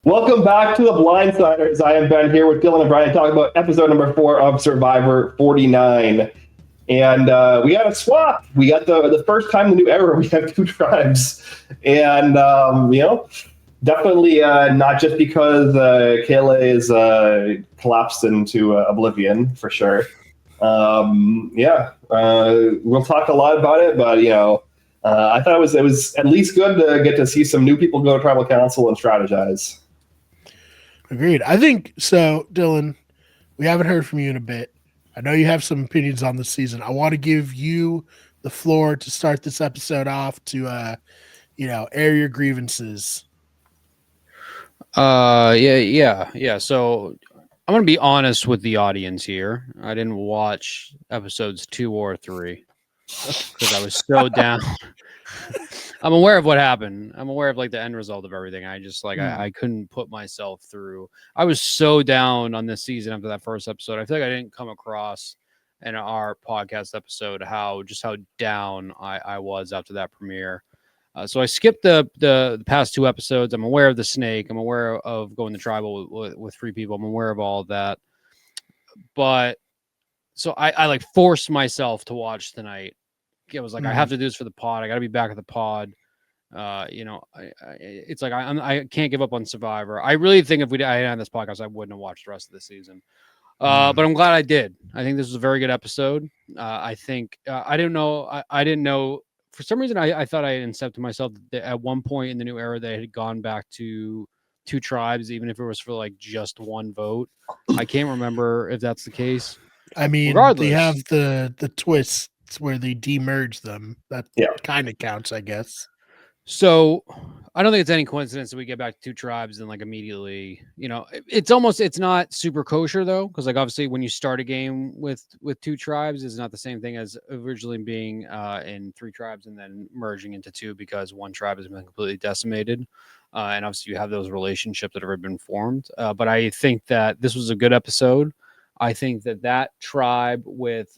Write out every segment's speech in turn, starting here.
Welcome back to the Blindsiders. I am Ben here with Dylan and Brian talking about episode number 4 of Survivor 49. And we got a swap. We got the first time in the new era we have two tribes. And, definitely not just because Kayla is collapsed into oblivion, for sure. We'll talk a lot about it, but, I thought it was at least good to get to see some new people go to tribal council and strategize. Agreed. I think so, Dylan. We haven't heard from you in a bit. I know you have some opinions on the season. I want to give you the floor to start this episode off to, air your grievances. Yeah. So I'm gonna be honest with the audience here. I didn't watch episodes 2 or 3 because I was so down. I'm aware of what happened. I'm aware of the end result of everything. I just I couldn't put myself through. I was so down on this season after that first episode. I feel like I didn't come across in our podcast episode how down I was after that premiere. So I skipped the past 2 episodes. I'm aware of the snake. I'm aware of going to tribal with 3 people. I'm aware of all of that. But so I forced myself to watch tonight. I was I have to do this for the pod. I got to be back at the pod. It's I can't give up on Survivor. I really think if I hadn't had this podcast, I wouldn't have watched the rest of the season. But I'm glad I did. I think this was a very good episode. I think I didn't know. I didn't know. For some reason, I thought I had incepted myself that at one point in the new era, they had gone back to 2 tribes, even if it was for just 1 vote. I can't remember if that's the case. I mean, regardless, they have the twists where they demerge them. That kind of counts, I guess. So I don't think it's any coincidence that we get back to 2 tribes and immediately, it's not super kosher though. Cause obviously when you start a game with 2 tribes is not the same thing as originally being in 3 tribes and then merging into 2 because 1 tribe has been completely decimated. And obviously you have those relationships that have already been formed. But I think that this was a good episode. I think that tribe with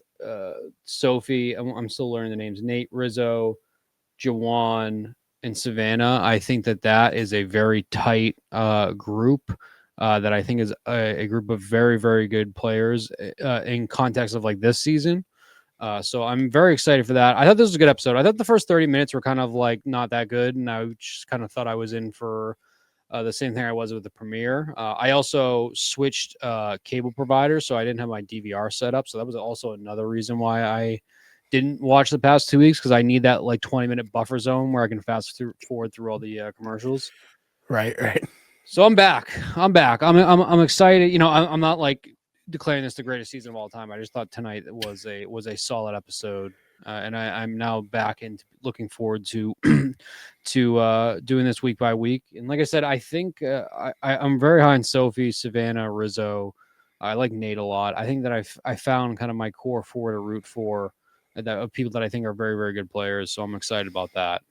Sophie, I'm still learning the names, Nate, Rizzo, Jawan, and Savannah. I think that is a very tight group that I think is a group of very, very good players in context of this season. So I'm very excited for that. I thought this was a good episode. I thought the first 30 minutes were kind of not that good. And I just kind of thought I was in for the same thing I was with the premiere. I also switched cable providers, so I didn't have my DVR set up. So that was also another reason why I didn't watch the past 2 weeks, because I need that 20-minute buffer zone where I can fast forward through all the commercials. Right. So I'm back. I'm excited. I'm not declaring this the greatest season of all time. I just thought tonight was a solid episode, and I'm now back into looking forward to doing this week by week. And like I said, I think I'm very high on Sophie, Savannah, Rizzo. I like Nate a lot. I think that I found kind of my core 4 to root for, of people that I think are very, very good players. So I'm excited about that.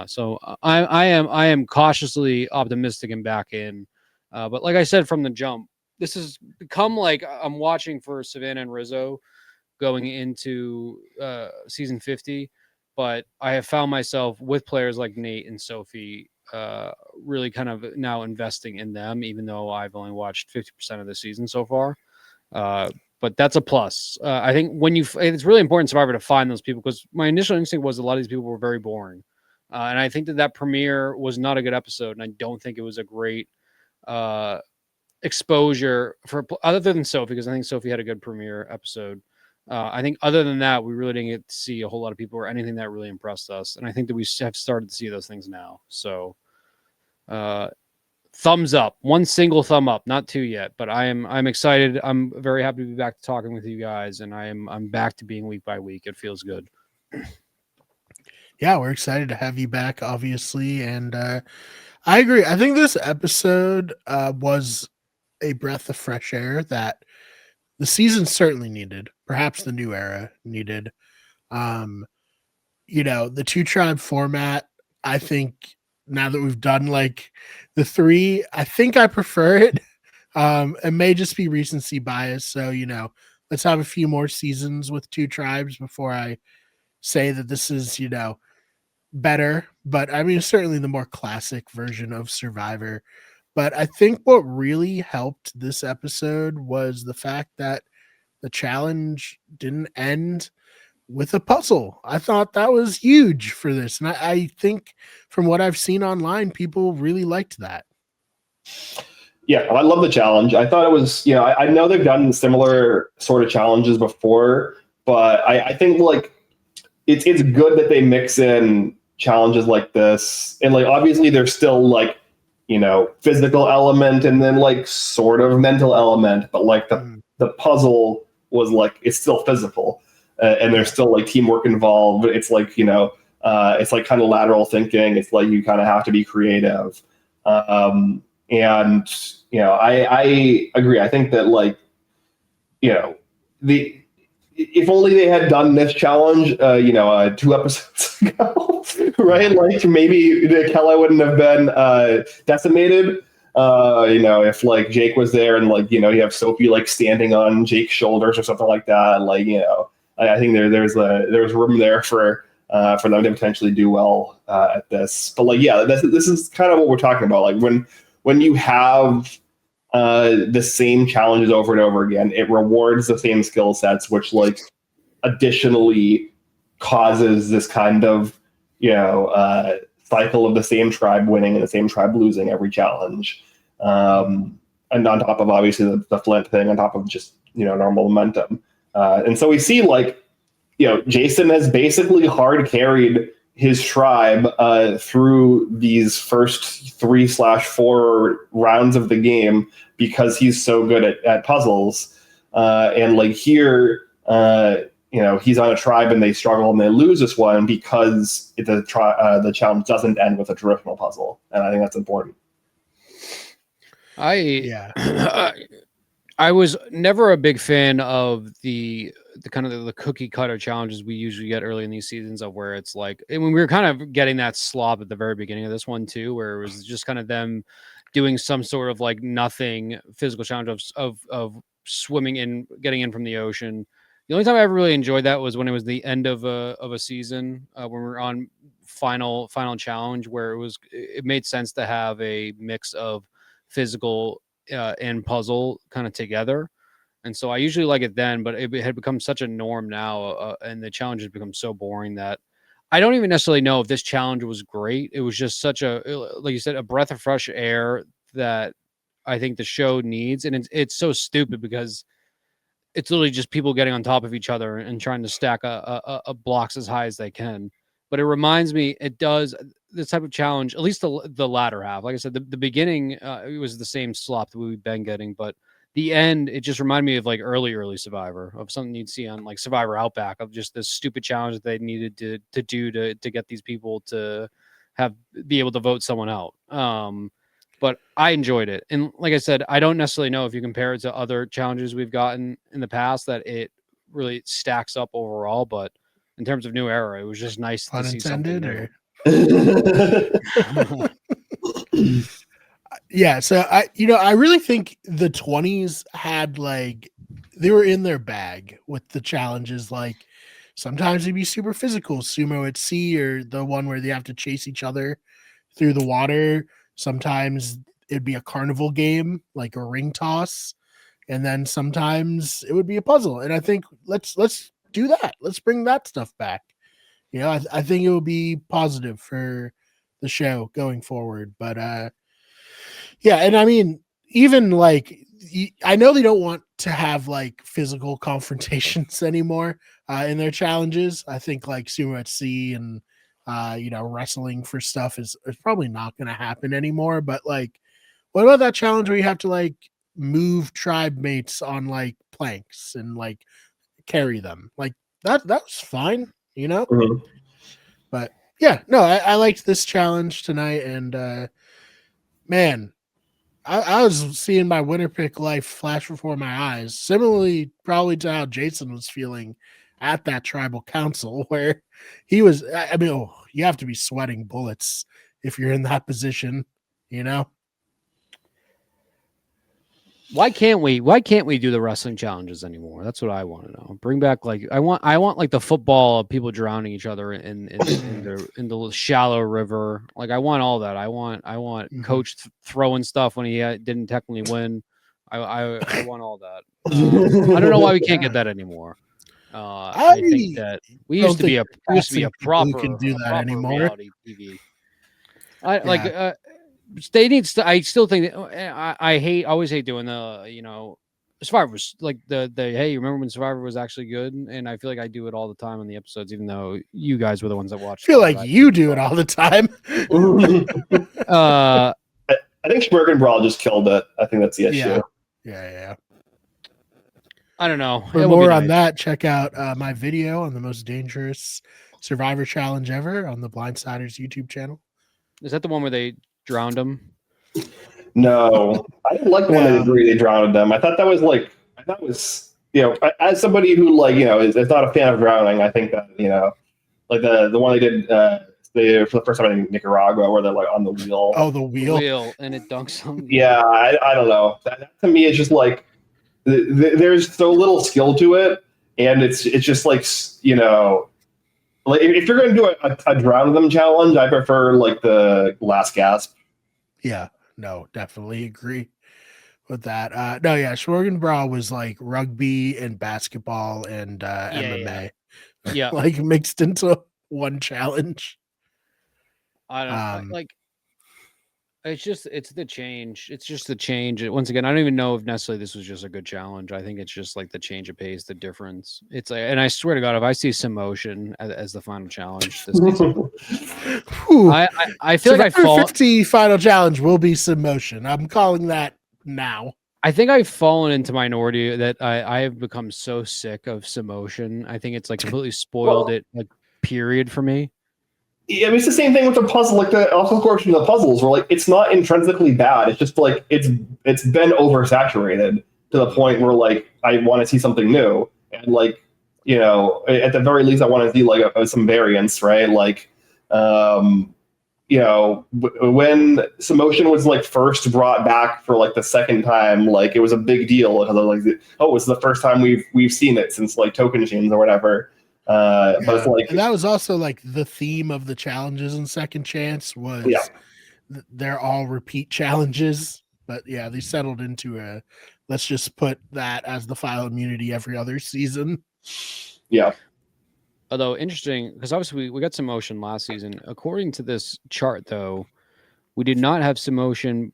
So I am cautiously optimistic and back in. But like I said from the jump, this has become I'm watching for Savannah and Rizzo going into season 50. But I have found myself with players like Nate and Sophie really kind of now investing in them, even though I've only watched 50% of the season so far. But that's a plus. I think it's really important in Survivor to find those people, because my initial instinct was a lot of these people were very boring. And I think that premiere was not a good episode. And I don't think it was a great exposure for other than Sophie, because I think Sophie had a good premiere episode. I think other than that, we really didn't get to see a whole lot of people or anything that really impressed us. And I think that we have started to see those things now. So thumbs up, 1 single thumb up, not 2 yet, but I'm excited. I'm very happy to be back to talking with you guys, and I'm back to being week by week. It feels good. Yeah, we're excited to have you back, obviously. And I agree. I think this episode was a breath of fresh air that the season certainly needed. Perhaps the new era needed. The 2 tribe format, I think now that we've done the 3, I think I prefer it. It may just be recency bias. So, let's have a few more seasons with 2 tribes before I say that this is, better. But I mean, certainly the more classic version of Survivor. But I think what really helped this episode was the fact that the challenge didn't end with a puzzle. I thought that was huge for this. And I think from what I've seen online, people really liked that. Yeah, I love the challenge. I thought it was, I know they've done similar sort of challenges before, but I think like it's good that they mix in challenges like this. And like obviously there's still like, physical element and then like sort of mental element, but like the puzzle was like it's still physical. And there's still like teamwork involved. It's like, it's like kind of lateral thinking. It's like you kind of have to be creative. And, I agree. I think that like, if only they had done this challenge, 2 episodes ago, right? Like maybe Kella wouldn't have been decimated. If like Jake was there and like, you have Sophie like standing on Jake's shoulders or something like that. Like, I think there's room there for them to potentially do well at this. But like, yeah, this is kind of what we're talking about. Like when you have the same challenges over and over again, it rewards the same skill sets, which like additionally causes this kind of cycle of the same tribe winning and the same tribe losing every challenge. And on top of obviously the Flint thing, on top of just normal momentum. And so we see like, Jason has basically hard carried his tribe through these first 3/4 rounds of the game because he's so good at puzzles. And like here, he's on a tribe and they struggle and they lose this one because the challenge doesn't end with a traditional puzzle. And I think that's important. I was never a big fan of the kind of the cookie cutter challenges we usually get early in these seasons of where it's like, and when we were kind of getting that slop at the very beginning of this one too, where it was just kind of them doing some sort of like nothing physical challenge of swimming in, getting in from the ocean. The only time I ever really enjoyed that was when it was the end of a season, when we were on final challenge, where it made sense to have a mix of physical and puzzle kind of together. And so I usually like it then, but it had become such a norm now, and the challenge has become so boring that I don't even necessarily know if this challenge was great. It was just such like you said, a breath of fresh air that I think the show needs. And it's so stupid because it's literally just people getting on top of each other and trying to stack a blocks as high as they can. But it reminds me, it does this type of challenge, at least the latter half. Like I said, the beginning, it was the same slop that we've been getting, but the end, it just reminded me of like early Survivor, of something you'd see on like Survivor Outback, of just this stupid challenge that they needed to do to get these people to be able to vote someone out. But I enjoyed it. And like I said, I don't necessarily know if you compare it to other challenges we've gotten in the past that it really stacks up overall, but in terms of new era, it was just nice to see something new. Yeah, so I really think the 20s had like they were in their bag with the challenges. Like sometimes it'd be super physical, sumo at sea, or the one where they have to chase each other through the water. Sometimes it'd be a carnival game, like a ring toss, and then sometimes it would be a puzzle. And I think let's do that. Let's bring that stuff back. I think it will be positive for the show going forward. But yeah, and I mean, even like I know they don't want to have like physical confrontations anymore in their challenges. I think like sumo at sea and wrestling for stuff is probably not going to happen anymore. But like, what about that challenge where you have to like move tribe mates on like planks and like carry them? Like that was fine, Mm-hmm. But yeah, no, I liked this challenge tonight, and man, I was seeing my winner pick life flash before my eyes. Similarly, probably to how Jason was feeling at that tribal council, where he was. I mean, you have to be sweating bullets if you're in that position, Why can't we do the wrestling challenges anymore? That's what I want to know. Bring back like I want like the football of people drowning each other in the shallow river. Like I want all that. I want coach throwing stuff when he didn't technically win. I want all that. I don't know why we can't get that anymore. I think that we used to be a proper can do that anymore. reality TV. They need to. I still think that I always hate doing the Survivor was like the hey, you remember when Survivor was actually good? And I feel like I do it all the time on the episodes, even though you guys were the ones that watched. I feel like you do it all the time. I think Schmergen Brawl just killed it. I think that's the issue. Yeah. I don't know. For more on that, check out my video on the most dangerous Survivor challenge ever on the Blindsiders YouTube channel. Is that the one where they drowned him? No, I didn't like the one they drowned them. I thought that was as somebody who is not a fan of drowning, I think that like the one they did for the first time in Nicaragua where they're like on the wheel. Oh, the wheel and it dunks them. Yeah, I don't know. That to me is just like there's so little skill to it, and it's just like like if you're going to do a drown them challenge, I prefer like the last gasp. Yeah, no, definitely agree with that. Schmergenbrawl was like rugby and basketball and MMA. Yeah. Like mixed into one challenge. I don't know. It's the change. It's just the change. Once again, I don't even know if necessarily this was just a good challenge. I think it's just like the change of pace, the difference. It's like, and I swear to God, if I see Simotion as the final challenge this season, I feel like 50 final challenge will be Simotion. I'm calling that now. I think I've fallen into minority that I have become so sick of Simotion. I think it's like completely spoiled it, like period for me. Yeah, I mean, it's the same thing with the puzzle, like the also portion of the puzzles, where like it's not intrinsically bad. It's just like it's been oversaturated to the point where like I want to see something new, and like at the very least I want to see like some variance, right? Like when Simotion was like first brought back for like the second time, like it was a big deal because like it's the first time we've seen it since like Token Chains or whatever. But it's like, and that was also like the theme of the challenges in Second Chance was they're all repeat challenges, but they settled into let's just put that as the file immunity every other season. Yeah. Although interesting, because obviously we got Simotion last season. According to this chart, though, we did not have Simotion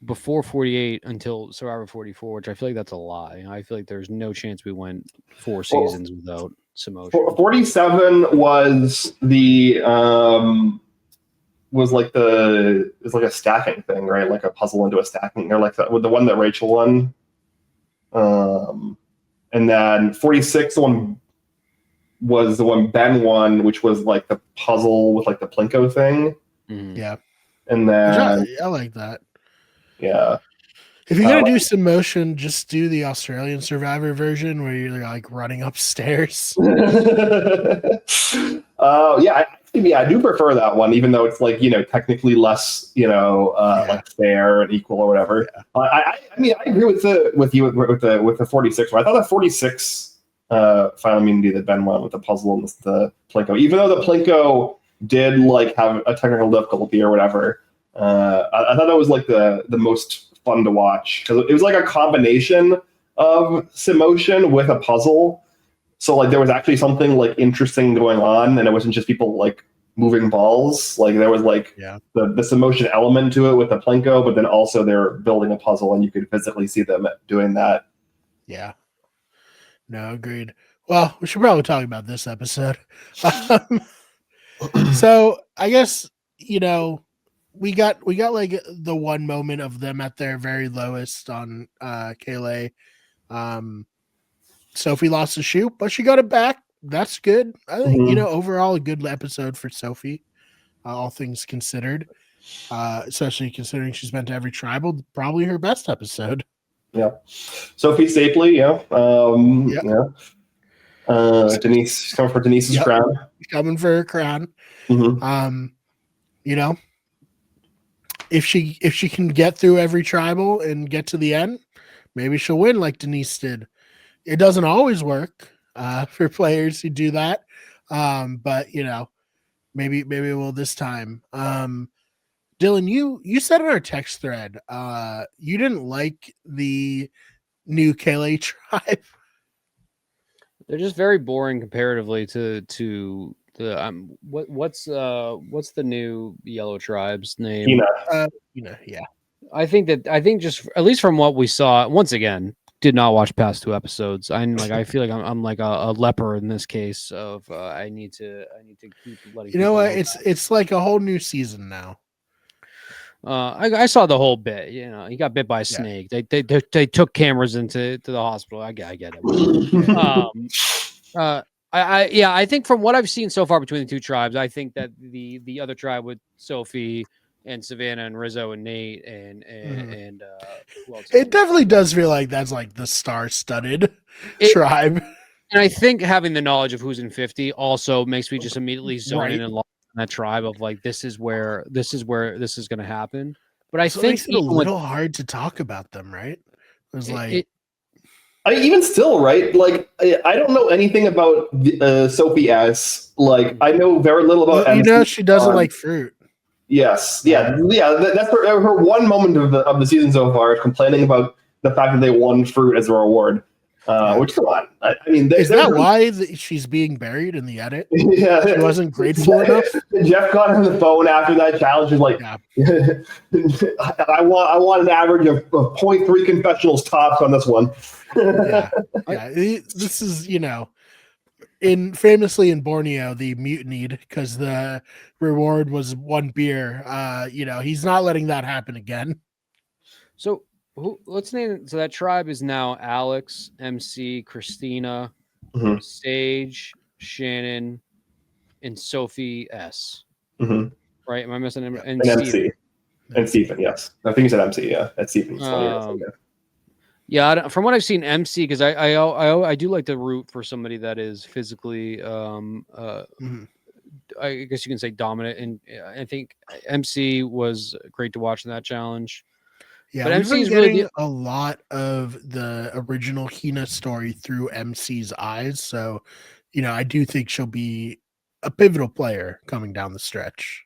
before 48 until Survivor 44, which I feel like that's a lie. I feel like there's no chance we went 4 seasons without Simotion. 47 was the it's like a stacking thing, right? Like a puzzle into a stacking, or like the one that Rachel won. And then 46, the one was the one Ben won, which was like the puzzle with like the Plinko thing. Mm-hmm. Yeah. And then I like that. Yeah. If you're gonna do some motion, just do the Australian Survivor version where you're like running upstairs. I do prefer that one, even though it's like technically less like fair and equal or whatever. Yeah. I agree with you with the 46 one. I thought the 46 final immunity that Ben won with the puzzle and the Plinko, even though the Plinko did like have a technical difficulty or whatever. I thought that was like the most fun to watch because it was like a combination of Simotion with a puzzle. So like there was actually something like interesting going on, and it wasn't just people like moving balls. Like there was like the Simotion element to it with the Plinko, but then also they're building a puzzle, and you could physically see them doing that. Yeah. No, agreed. Well, we should probably talk about this episode. So I guess we got like the one moment of them at their very lowest on Kayleigh. Sophie lost the shoot, but she got it back. That's good. I think overall a good episode for Sophie, all things considered. Especially considering she's been to every tribal, probably her best episode. Yeah, Sophie Stapley. Denise coming for Denise's crown. Coming for her crown. Mm-hmm. If she can get through every tribal and get to the end, maybe she'll win like Denise did. It doesn't always work for players who do that, but maybe it will this time. Dylan, you said in our text thread, you didn't like the new Kaylee tribe. They're just very boring comparatively to the what's the new yellow tribe's name? Hina. Yeah. I think just at least from what we saw, once again, did not watch past 2 episodes. I feel like I'm like a leper in this case of I need to keep letting. You know what? It's like a whole new season now. I saw the whole bit. He got bit by a snake. They took cameras into the hospital. I get it. I think from what I've seen so far between the 2 tribes, I think that the other tribe with Sophie and Savannah and Rizzo and Nate and who else? It definitely does feel like that's like the star-studded tribe. And I think having the knowledge of who's in 50 also makes me just immediately zone in and lock in that tribe of like this is where this is going to happen. But I think it makes it a little hard to talk about them, right? It was even still, right? Like, I don't know anything about Sophie S. Like, I know very little about. Well, she doesn't like fruit. Yes, yeah. That's her one moment of the season so far, is complaining about the fact that they won fruit as a reward. Which, come on, I mean, is that why she's being buried in the edit? Yeah, she wasn't grateful enough. Jeff got on the phone after that challenge. He's like, I want an average of 0.3 confessionals tops on this one. This is famously in Borneo, the mutinied because the reward was 1 beer. He's not letting that happen again. So let's name it. So that tribe is now Alex, MC, Christina, Sage, Shannon, and Sophie S. Right? Am I missing him? And MC. And Stephen, yes. I think you said MC, yeah. That's Stephen. Yeah, from what I've seen, MC, because I do like to root for somebody that is physically, I guess you can say dominant, and I think MC was great to watch in that challenge. Yeah, but MC's really a lot of the original Hina story through MC's eyes, so I do think she'll be a pivotal player coming down the stretch.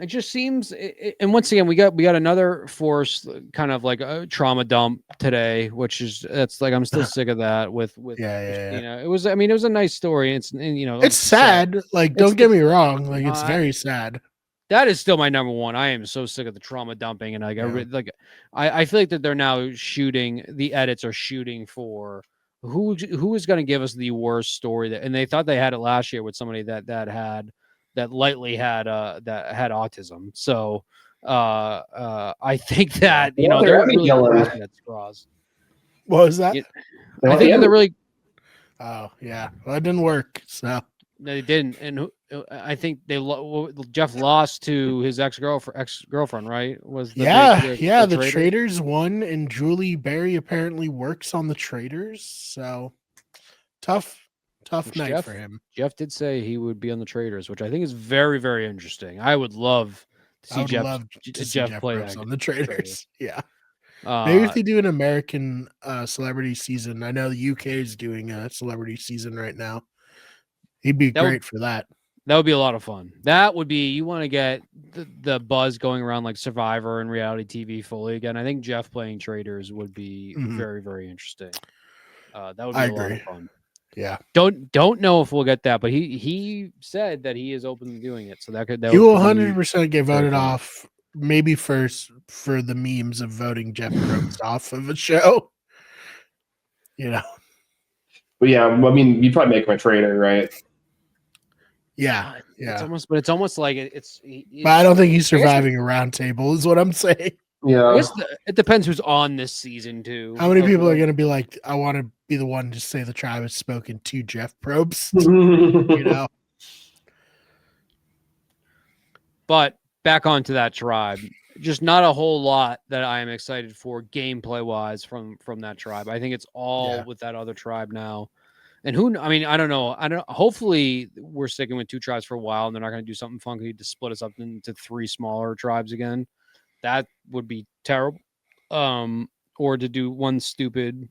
It just seems, and once again, we got another force kind of like a trauma dump today, that's like I'm still sick of that. With Christina. It was a nice story. It's sad. Like, don't get me wrong. Like, it's very sad. That is still my number one. I am so sick of the trauma dumping, and I feel like that they're now shooting. The edits are shooting for who is going to give us the worst story and they thought they had it last year with somebody that lightly had autism. So I think that they're really grasping at straws. What was that? I think they're really. Oh yeah, well, it didn't work. So they didn't, and I think Jeff lost to his ex-girlfriend, right? The Traders won, and Julie Berry apparently works on the Traders. So tough night for him. Jeff did say he would be on the Traders, which I think is very, very interesting. I would love to see Jeff play that on the Traders. Yeah. Maybe if they do an American celebrity season. I know the UK is doing a celebrity season right now. He'd be great for that. That would be a lot of fun. That would be, you want to get the buzz going around like Survivor and reality TV fully again. I think Jeff playing Traders would be very, very interesting. That would be a lot of fun. Yeah. Don't know if we'll get that, but he said that he is open to doing it. So that he will 100% get voted off. Maybe first for the memes of voting Jeff Probst off of a show. But yeah, I mean, you'd probably make him a trader, right? Yeah. It's almost like it's. But I don't think he's surviving a round table, is what I'm saying. Yeah, I guess it depends who's on this season too. How many people are going to be like, I want to be the one to say the tribe has spoken to Jeff Probst? But back onto that tribe, just not a whole lot that I am excited for gameplay wise from that tribe. I think it's all with that other tribe now. And I don't know. Hopefully we're sticking with 2 tribes for a while and they're not going to do something funky to split us up into 3 smaller tribes again. That would be terrible. or to do one stupid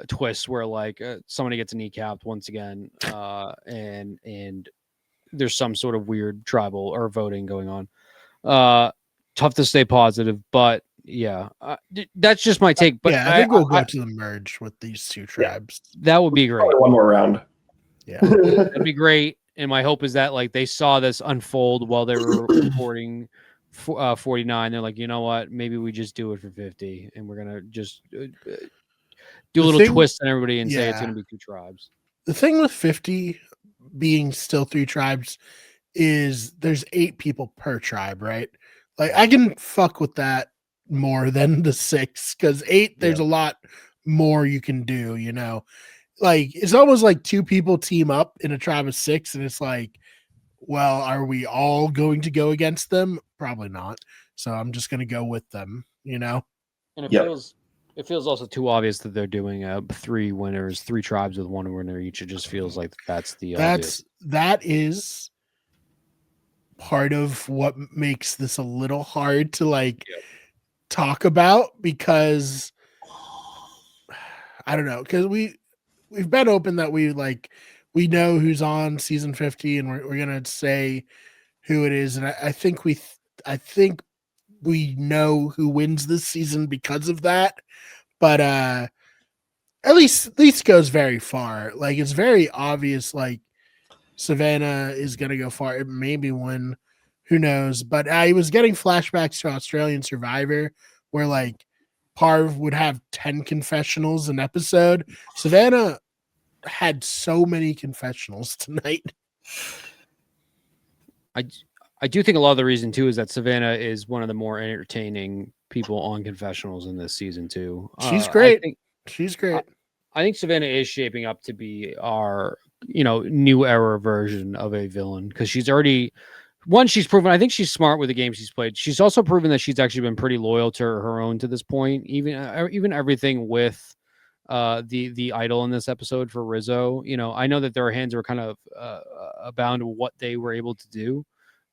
twist where like somebody gets kneecapped once again, and there's some sort of weird tribal or voting going on. Tough to stay positive, but yeah, that's just my take. But yeah, I think we'll go to the merge with these two tribes. That would be great. Probably one more round. Yeah, that'd be great. And my hope is that like they saw this unfold while they were recording 49. They're like, you know what? Maybe we just do it for 50, and we're gonna just do a little twist on everybody and say it's gonna be two tribes. The thing with 50 being still three tribes is there's 8 people per tribe, right? Like I can fuck with that more than the 6 because 8 there's a lot more you can do, you know. Like it's almost like 2 people team up in a tribe of 6, and it's like, well, are we all going to go against them? Probably not. So I'm just gonna go with them, you know. And it feels also too obvious that they're doing 3 winners, 3 tribes with 1 winner each. It just feels like that is part of what makes this a little hard to like talk about, because I don't know, because we've been open that we know who's on season 50 and we're gonna say who it is, and I think we know who wins this season because of that, but at least goes very far. Like it's very obvious like Savannah is going to go far. It maybe win. Who knows? But I was getting flashbacks to Australian Survivor where like Parv would have 10 confessionals an episode. Savannah had so many confessionals tonight. I do think a lot of the reason too is that Savannah is one of the more entertaining people on confessionals in this season too. She's great. She's great. I think Savannah is shaping up to be our, new era version of a villain, because she's proven, I think she's smart with the games she's played. She's also proven that she's actually been pretty loyal to her own to this point, even everything with the idol in this episode for Rizzo. I know that their hands were kind of bound to what they were able to do,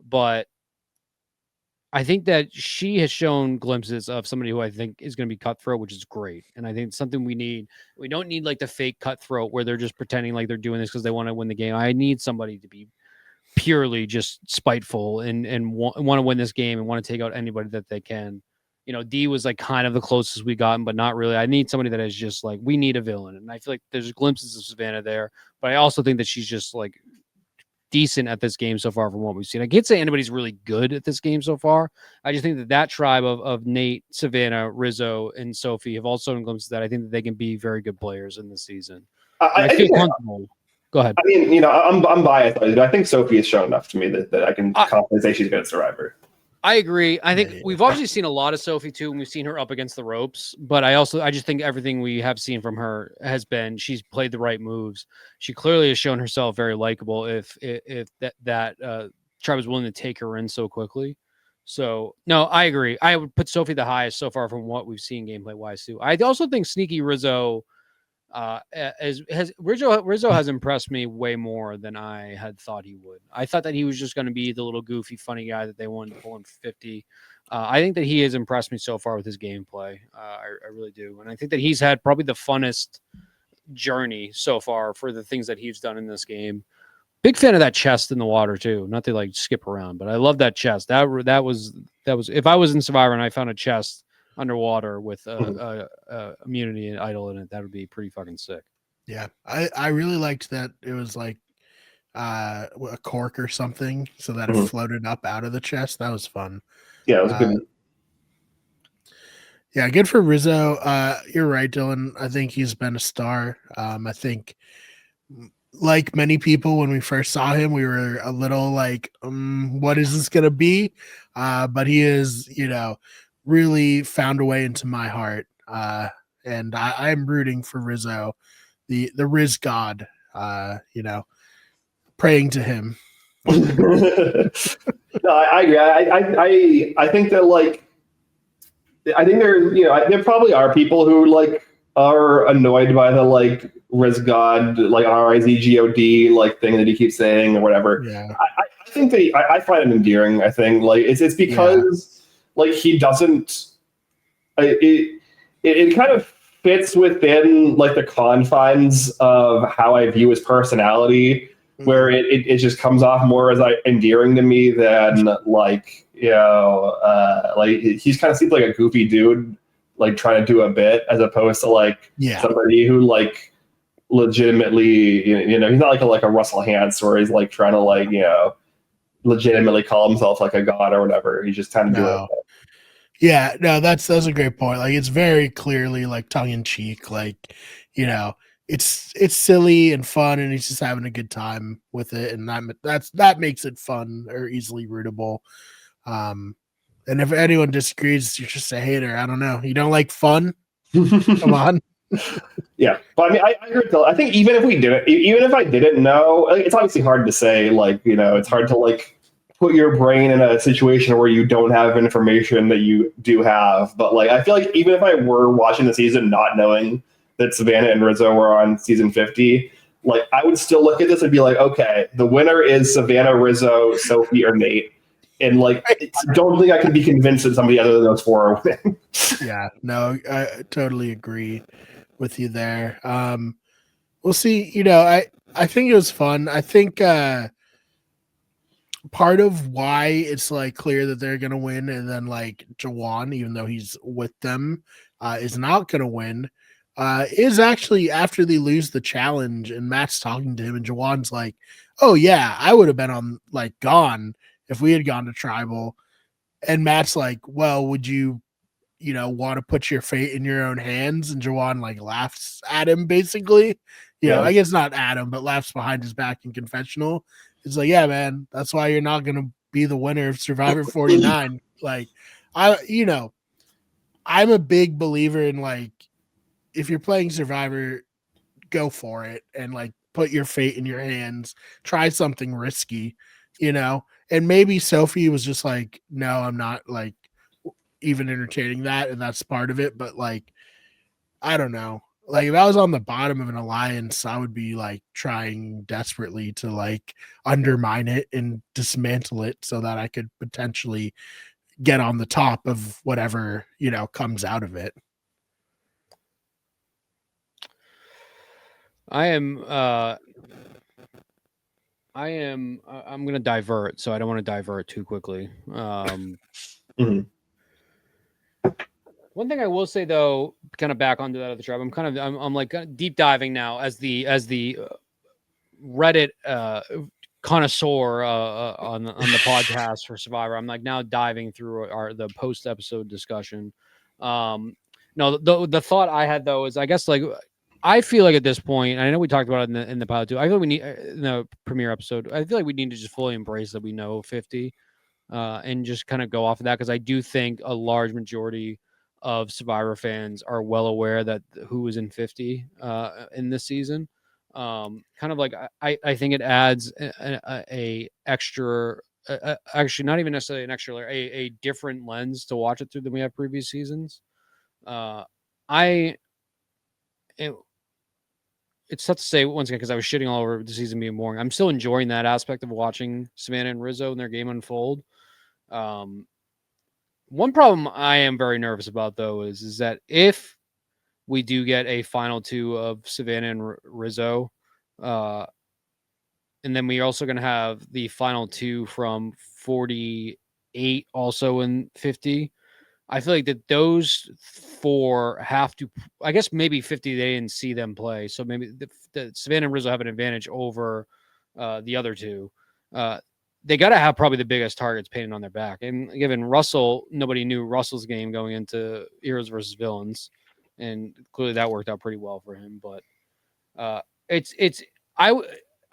but I think that she has shown glimpses of somebody who I think is going to be cutthroat, which is great. And I think it's something we need. We don't need like the fake cutthroat where they're just pretending like they're doing this because they want to win the game. I need somebody to be purely just spiteful and want to win this game and want to take out anybody that they can. D was like kind of the closest we gotten, but not really. I need somebody that is just like, we need a villain. And I feel like there's glimpses of Savannah there, but I also think that she's just like decent at this game so far from what we've seen. I can't say anybody's really good at this game so far. I just think that tribe of Nate, Savannah, Rizzo, and Sophie have all shown glimpses that I think that they can be very good players in this season. I feel comfortable. Go ahead. I mean, I'm biased, but I think Sophie has shown enough to me that I can confidently say she's good at Survivor. I agree. I think we've obviously seen a lot of Sophie too, and we've seen her up against the ropes. But I just think everything we have seen from her has been she's played the right moves. She clearly has shown herself very likable. If that tribe was willing to take her in so quickly, so no, I agree. I would put Sophie the highest so far from what we've seen gameplay wise too. I also think Sneaky Rizzo. Rizzo has impressed me way more than I had thought he would. I thought that he was just going to be the little goofy, funny guy that they wanted to pull in 50. I think that he has impressed me so far with his gameplay. I really do, and I think that he's had probably the funnest journey so far for the things that he's done in this game. Big fan of that chest in the water too. Not to like skip around, but I love that chest. That was if I was in Survivor and I found a chest underwater with immunity and idol in it, that would be pretty fucking sick. Yeah, I really liked that it was like a cork or something so that it floated up out of the chest. That was fun. Yeah, it was good. Yeah, good for Rizzo. You're right, Dylan. I think he's been a star. I think like many people when we first saw him, we were a little like, what is this gonna be? But he is, really found a way into my heart, and I'm rooting for Rizzo, the Riz God, praying to him. No, I agree. I think that there probably are people who are annoyed by the Riz God, RIZGOD thing that he keeps saying or whatever. Yeah. I think I find it endearing. I think it's because he doesn't it kind of fits within like the confines of how I view his personality, where it just comes off more as like endearing to me than like, like he's kind of seems like a goofy dude, like trying to do a bit, as opposed to like somebody who like legitimately, he's not like a Russell Hantz where he's like trying to like, legitimately call himself like a god or whatever. He's just trying to do it. Yeah, no, that's a great point. Like, it's very clearly like tongue in cheek. Like, it's silly and fun, and he's just having a good time with it, and that makes it fun or easily rootable. And if anyone disagrees, you're just a hater. I don't know. You don't like fun? Come on. Yeah, but I mean, I heard. I think even if I didn't know, it's obviously hard to say. Like, it's hard to like put your brain in a situation where you don't have information that you do have. But like, I feel like even if I were watching the season not knowing that Savannah and Rizzo were on season 50, like I would still look at this and be like, okay, the winner is Savannah, Rizzo, Sophie, or Nate. And like, don't think I can be convinced that somebody other than those four are winning. Yeah, no, I totally agree with you there. We'll see. I think it was fun. I think part of why it's like clear that they're gonna win, and then like Jawan, even though he's with them, is not gonna win, is actually after they lose the challenge and Matt's talking to him, and Jawan's like, "Oh yeah, I would have been on like gone if we had gone to tribal," and Matt's like, "Well, would you?" Want to put your fate in your own hands, and Jawan like laughs at him basically. I guess not at him, but laughs behind his back in confessional. It's like, yeah, man, that's why you're not gonna be the winner of Survivor 49. Like, I'm a big believer in like, if you're playing Survivor, go for it and like put your fate in your hands. Try something risky, And maybe Sophie was just like, no, I'm not like even entertaining that, and that's part of it. But like, I don't know. Like, if I was on the bottom of an alliance, I would be like trying desperately to like undermine it and dismantle it so that I could potentially get on the top of whatever, comes out of it. I'm going to divert, so I don't want to divert too quickly. Mhm. One thing I will say though, kind of back onto that other tribe, I'm like deep diving now as the Reddit connoisseur on the podcast for Survivor. I'm like now diving through the post episode discussion. No, the thought I had though is, I guess, like, I feel like at this point, I know we talked about it in the pilot too. I feel like we need in the premiere episode. I feel like we need to just fully embrace that we know 50, and just kind of go off of that, because I do think a large majority of Survivor fans are well aware that who is in 50 in this season. Kind of like, I think it adds a extra, actually not even necessarily an extra layer, a different lens to watch it through than we have previous seasons. It's tough to say once again, because I was shitting all over the season being boring. I'm still enjoying that aspect of watching Savannah and Rizzo and their game unfold. One problem I am very nervous about though is that if we do get a final two of Savannah and Rizzo, and then we're also going to have the final two from 48 also in 50. I feel like that those four have to, I guess maybe 50 they didn't see them play, so maybe the Savannah and Rizzo have an advantage over the other two. They got to have probably the biggest targets painted on their back. And given Russell, nobody knew Russell's game going into Heroes versus Villains, and clearly that worked out pretty well for him. But I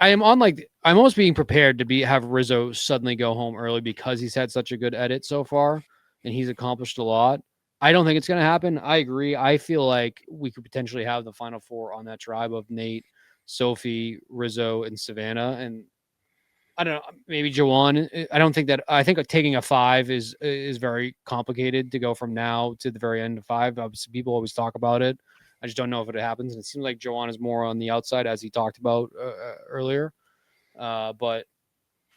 am on, like, I'm almost being prepared to have Rizzo suddenly go home early because he's had such a good edit so far and he's accomplished a lot. I don't think it's going to happen. I agree. I feel like we could potentially have the final four on that tribe of Nate, Sophie, Rizzo, and Savannah. And I don't know, maybe Jawan. I don't think that. I think taking a 5 is very complicated to go from now to the very end of 5. Obviously, people always talk about it. I just don't know if it happens. And it seems like Jawan is more on the outside, as he talked about earlier. But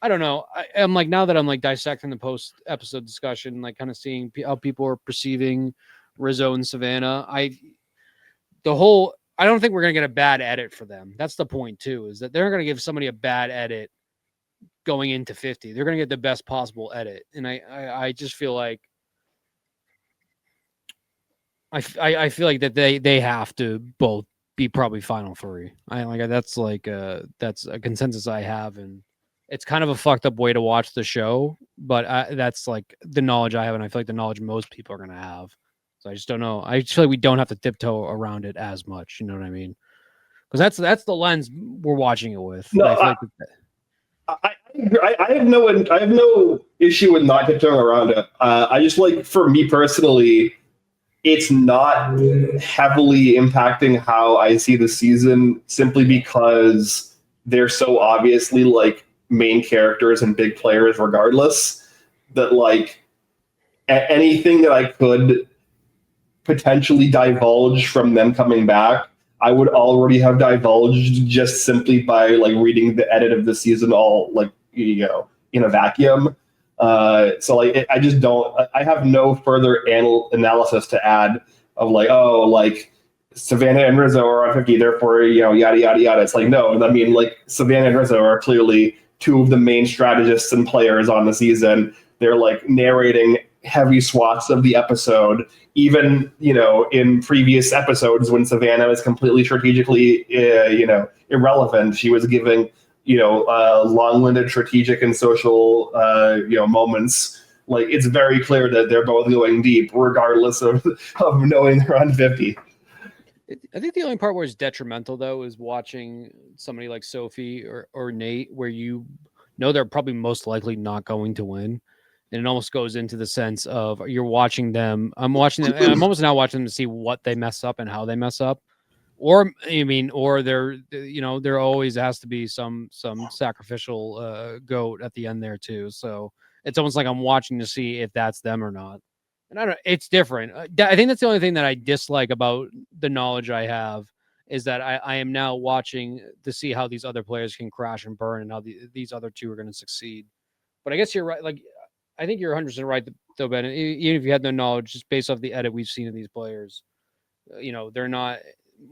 I don't know. I'm like, now that I'm like dissecting the post episode discussion, like kind of seeing how people are perceiving Rizzo and Savannah. I don't think we're gonna get a bad edit for them. That's the point too, is that they're not gonna give somebody a bad edit going into 50. They're gonna get the best possible edit. And I just feel like I feel like that they have to both be probably final three. That's a consensus I have, and it's kind of a fucked up way to watch the show, but that's like the knowledge I have, and I feel like the knowledge most people are gonna have. So I just don't know. I just feel like we don't have to tiptoe around it as much. You know what I mean? Because that's the lens we're watching it with. No, I have no issue with not tiptoeing around it. I just like, for me personally, it's not heavily impacting how I see the season, simply because they're so obviously like main characters and big players regardless, that like anything that I could potentially divulge from them coming back, I would already have divulged just simply by like reading the edit of the season all like, you know, in a vacuum. So like I just don't. I have no further analysis to add of like, oh, like Savannah and Rizzo are on 50, therefore, you know, yada yada yada. It's like, no, I mean, like Savannah and Rizzo are clearly two of the main strategists and players on the season. They're like narrating heavy swaths of the episode, even, you know, in previous episodes when Savannah was completely strategically irrelevant, she was giving, you know, long-winded strategic and social moments. Like, it's very clear that they're both going deep regardless of knowing they're on 50. I think the only part where it's detrimental, though, is watching somebody like Sophie or Nate, where you know they're probably most likely not going to win. And it almost goes into the sense of you're watching them. I'm almost now watching them to see what they mess up and how they mess up. Or there always has to be some sacrificial goat at the end there too. So it's almost like I'm watching to see if that's them or not. And I don't. It's different. I think that's the only thing that I dislike about the knowledge I have, is that I am now watching to see how these other players can crash and burn, and how these other two are going to succeed. But I guess you're right. Like, I think you're 100% right, though, Ben. Even if you had no knowledge, just based off the edit we've seen of these players, you know, they're not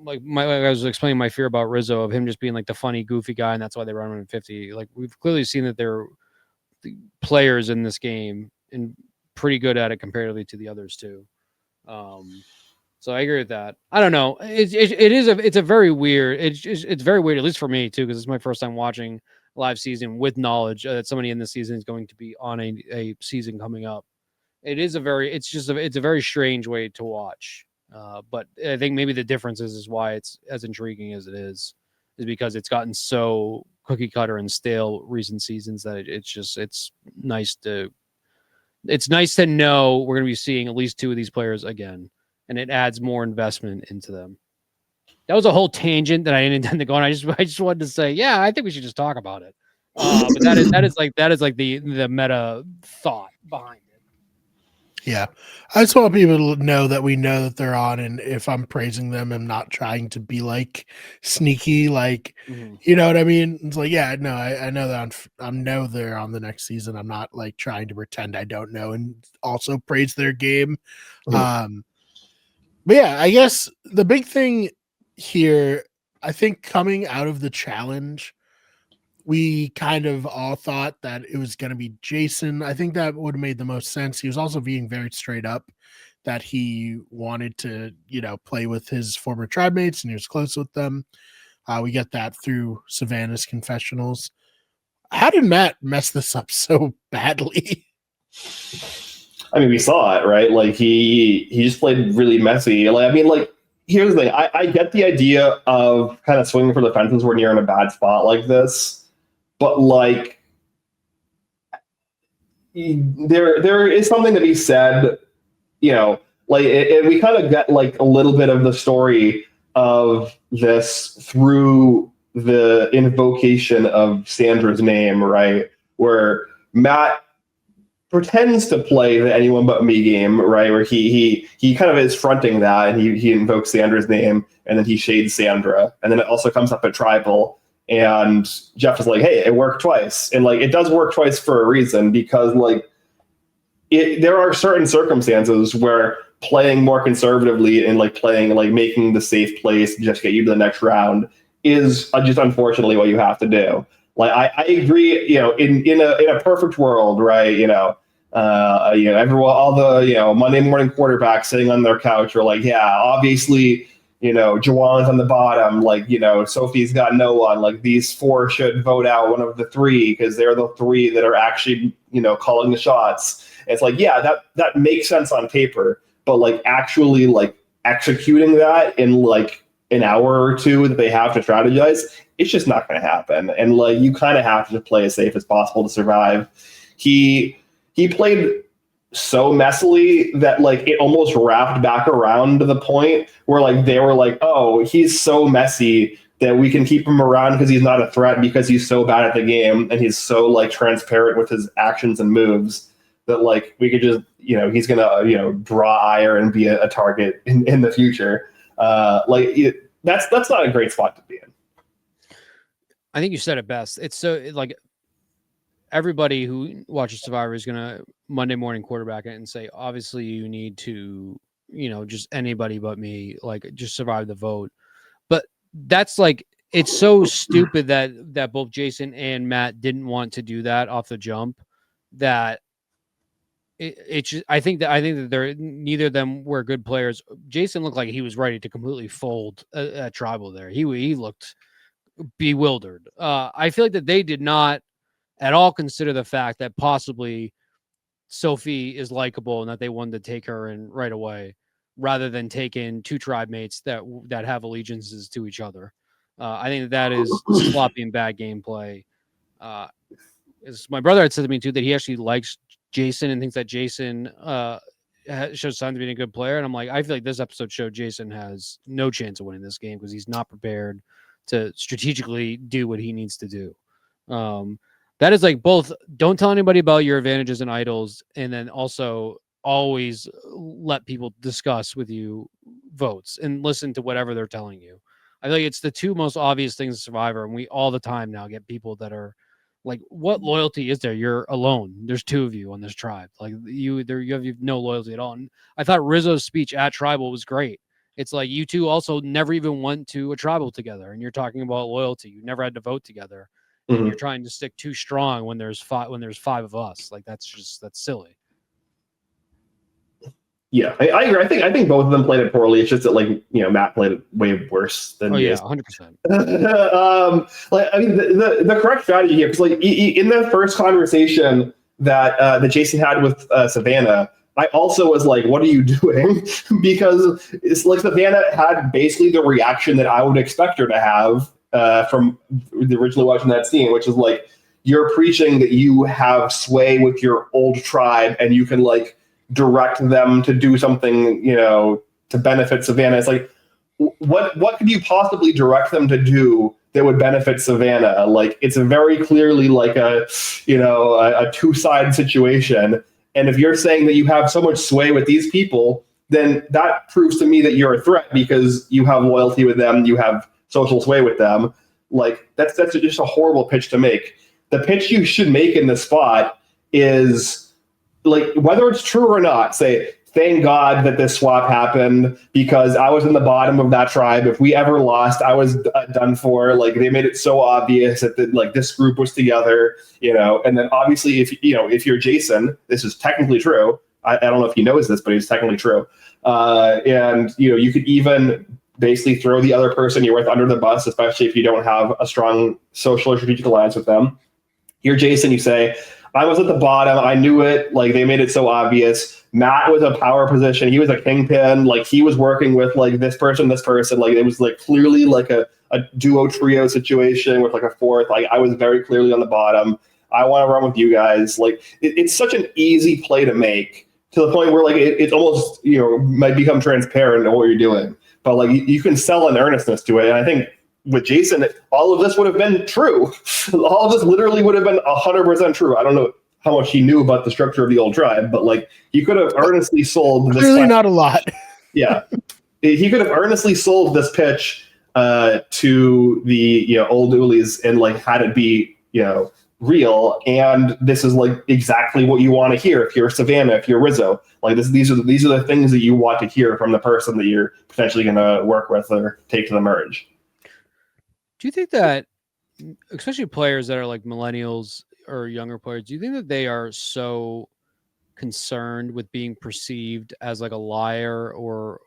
like I was explaining my fear about Rizzo, of him just being like the funny, goofy guy, and that's why they run him in 50. Like, we've clearly seen that they're players in this game and pretty good at it comparatively to the others too. So I agree with that. I don't know. It's a very weird. It's very weird, at least for me too, because it's my first time watching live season with knowledge that somebody in the season is going to be on a season coming up. It's a very strange way to watch. But I think maybe the difference is why it's as intriguing as it is because it's gotten so cookie cutter and stale recent seasons that it's nice to know we're going to be seeing at least two of these players again, and it adds more investment into them. That was a whole tangent that I didn't intend to go on. I just wanted to say, yeah, I think we should just talk about it. But that is like the meta thought behind it. Yeah, I just want people to know that we know that they're on, and if I'm praising them, I'm not trying to be like sneaky, like you know what I mean. It's like, yeah, no, I know that I know they're on the next season. I'm not like trying to pretend I don't know and also praise their game. But yeah, I guess the big thing here, I think, coming out of the challenge, we kind of all thought that it was going to be Jason. I think that would have made the most sense. He was also being very straight up that he wanted to, you know, play with his former tribe mates and he was close with them. We get that through Savannah's confessionals. How did Matt mess this up so badly? I mean, we saw it, right? Like he just played really messy. Like, I mean, like, here's the thing. I get the idea of kind of swinging for the fences when you're in a bad spot like this. But like, there is something to be said, you know, like, and we kind of get like a little bit of the story of this through the invocation of Sandra's name, right? Where Matt pretends to play the anyone but me game, right? Where he kind of is fronting that, and he invokes Sandra's name, and then he shades Sandra, and then it also comes up at Tribal. And Jeff is like, hey, it worked twice. And like, it does work twice for a reason, because like there are certain circumstances where playing more conservatively and like playing like making the safe plays to just get you to the next round is just unfortunately what you have to do. Like I agree, in a perfect world, right? Everyone, all the Monday morning quarterbacks sitting on their couch are like, yeah, obviously, Juwan's on the bottom, like, Sophie's got no one, like these four should vote out one of the three because they're the three that are actually, calling the shots. And it's like, yeah, that makes sense on paper, but like actually like executing that in like an hour or two that they have to strategize, it's just not going to happen. And like you kind of have to play as safe as possible to survive. He played so messily that like it almost wrapped back around to the point where like they were like, oh, he's so messy that we can keep him around because he's not a threat because he's so bad at the game and he's so like transparent with his actions and moves that like we could just he's gonna draw ire and be a target in the future. That's not a great spot to be in. I think you said it best. It's so like everybody who watches Survivor is gonna Monday morning quarterback it and say, obviously you need to, just anybody but me, like just survive the vote. But that's like, it's so stupid that both Jason and Matt didn't want to do that off the jump. That I think that they're neither of them were good players. Jason looked like he was ready to completely fold at Tribal there. He looked bewildered. I feel like that they did not at all consider the fact that possibly Sophie is likable and that they wanted to take her in right away rather than take in two tribe mates that have allegiances to each other. I think that is sloppy and bad gameplay. As my brother had said to me too, that he actually likes Jason and thinks that Jason shows signs of being a good player. And I'm like, I feel like this episode showed Jason has no chance of winning this game because he's not prepared to strategically do what he needs to do. That is like both don't tell anybody about your advantages and idols, and then also always let people discuss with you votes and listen to whatever they're telling you. I think it's the two most obvious things in Survivor, and we all the time now get people that are like, what loyalty is there? You're alone. There's two of you on this tribe. Like you have no loyalty at all. And I thought Rizzo's speech at Tribal was great. It's like you two also never even went to a tribal together, and you're talking about loyalty. You never had to vote together, and you're trying to stick too strong when there's five of us. Like that's silly. Yeah, I agree. I think both of them played it poorly. It's just that like Matt played it way worse than. Oh yeah, 100%. Like I mean the correct strategy here, because like in the first conversation that Jason had with Savannah, I also was like, what are you doing? Because it's like Savannah had basically the reaction that I would expect her to have from originally watching that scene, which is like, you're preaching that you have sway with your old tribe and you can like direct them to do something, to benefit Savannah. It's like, what could you possibly direct them to do that would benefit Savannah? Like, it's a very clearly like a two-sided situation. And if you're saying that you have so much sway with these people, then that proves to me that you're a threat because you have loyalty with them, you have social sway with them. Like, that's just a horrible pitch to make. The pitch you should make in this spot is, like, whether it's true or not, say, thank God that this swap happened because I was in the bottom of that tribe. If we ever lost, I was done for. Like, they made it so obvious that this group was together, and then obviously if you're Jason, this is technically true. I don't know if he knows this, but it's technically true. And you could even basically throw the other person you're with under the bus, especially if you don't have a strong social or strategic alliance with them. You're Jason, you say, I was at the bottom. I knew it. Like, they made it so obvious. Matt was a power position. He was a kingpin. Like, he was working with like this person. Like, it was like clearly like a duo trio situation with like a fourth. Like, I was very clearly on the bottom. I want to run with you guys. Like, it's such an easy play to make to the point where like it's almost might become transparent in what you're doing. But like you can sell an earnestness to it. And I think with Jason, all of this would have been true. All of this literally would have been 100% true. I don't know how much he knew about the structure of the old tribe, but like he could have earnestly sold this. Clearly not a lot. Yeah. He could have earnestly sold this pitch to the old Ulis and like had it be, real, and this is like exactly what you want to hear if you're Savannah, if you're Rizzo. Like these are the things that you want to hear from the person that you're potentially going to work with or take to the merge. Do you think that, especially players that are like millennials or younger players, do you think that they are so concerned with being perceived as like a liar or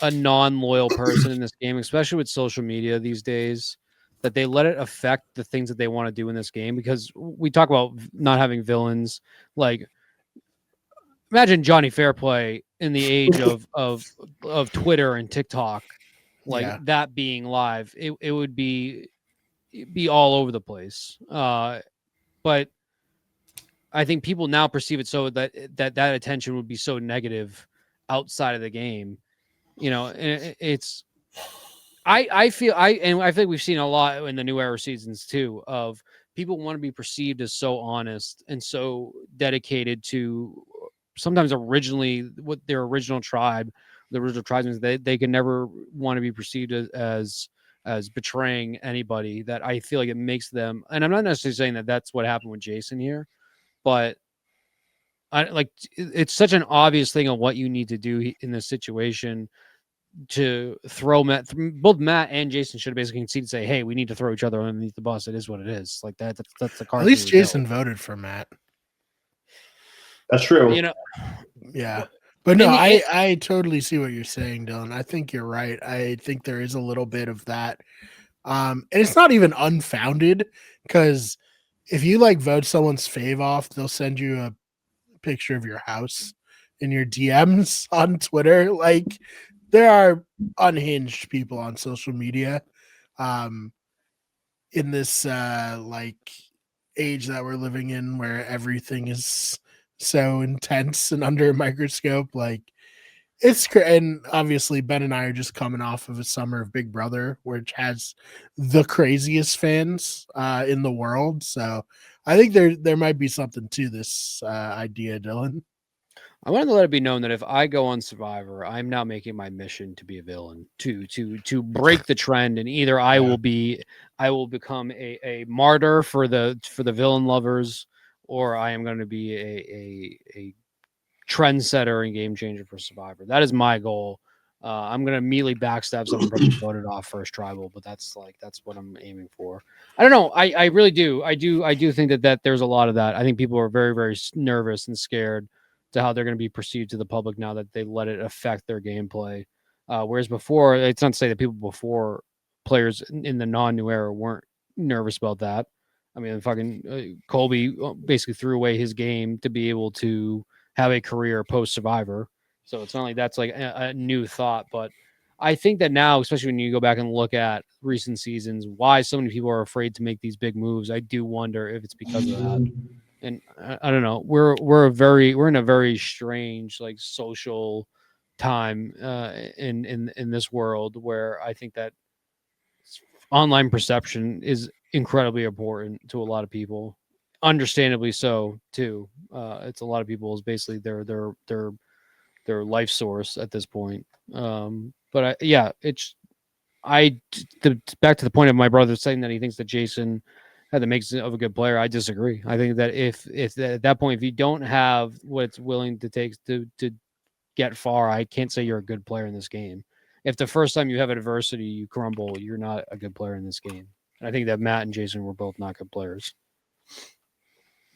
a non-loyal person in this game, especially with social media these days, that they let it affect the things that they want to do in this game? Because we talk about not having villains. Like, imagine Johnny Fairplay in the age of Twitter and TikTok, like that being live. It would be all over the place. But I think people now perceive it so that attention would be so negative outside of the game. You know, it's I feel we've seen a lot in the new era seasons too, of people want to be perceived as so honest and so dedicated to sometimes originally what their original tribe, the original tribesmen, they can never want to be perceived as betraying anybody. That I feel like it makes them, and I'm not necessarily saying that that's what happened with Jason here, but it's such an obvious thing on what you need to do in this situation to throw both Matt and Jason should have basically conceded, say, hey, we need to throw each other underneath the bus. It is what it is. Like that's the card. At least Jason voted for Matt. That's true. You know, yeah. But no, I totally see what you're saying, Dylan. I think you're right. I think there is a little bit of that. And it's not even unfounded, because if you like vote someone's fave off, they'll send you a picture of your house in your DMs on Twitter. Like, there are unhinged people on social media in this like age that we're living in, where everything is so intense and under a microscope. Like, it's and obviously Ben and I are just coming off of a summer of Big Brother, which has the craziest fans in the world. So I think there might be something to this idea, Dylan. I wanted to let it be known that if I go on Survivor, I'm now making my mission to be a villain, to break the trend, and either I will become a martyr for the villain lovers, or I am going to be a trendsetter and game changer for Survivor. That is my goal. I'm going to immediately backstab someone from voted off first tribal, but that's what I'm aiming for. I don't know. I really do. I do think that there's a lot of that. I think people are very, very nervous and scared to how they're going to be perceived to the public now that they let it affect their gameplay. Whereas before, it's not to say that people before, players in the non-new era, weren't nervous about that. I mean, fucking Colby basically threw away his game to be able to have a career post-Survivor. So it's not like that's like a new thought. But I think that now, especially when you go back and look at recent seasons, why so many people are afraid to make these big moves, I do wonder if it's because of that. And I don't know. We're in a very strange, like, social time in this world, where I think that online perception is incredibly important to a lot of people, understandably so too. It's a lot of people's basically their life source at this point. But back to the point of my brother saying that he thinks that Jason had the makes of a good player. I disagree. I think that if at that point, if you don't have what it's willing to take to get far, I can't say you're a good player in this game. If the first time you have adversity, you crumble, you're not a good player in this game. And I think that Matt and Jason were both not good players.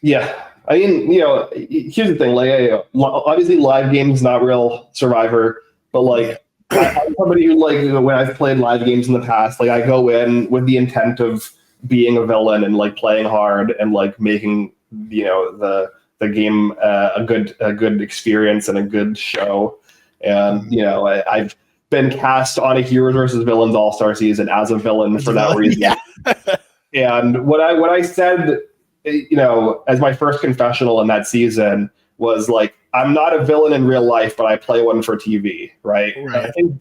Yeah, I mean, here's the thing. Like, obviously, live games not real Survivor, but like, I'm somebody who, like, when I've played live games in the past, like, I go in with the intent of being a villain and like playing hard and like making the game a good experience and a good show. And I've been cast on a Heroes versus Villains All-Star season as a villain for that reason. Yeah. And what I said, as my first confessional in that season was like, I'm not a villain in real life, but I play one for TV, right?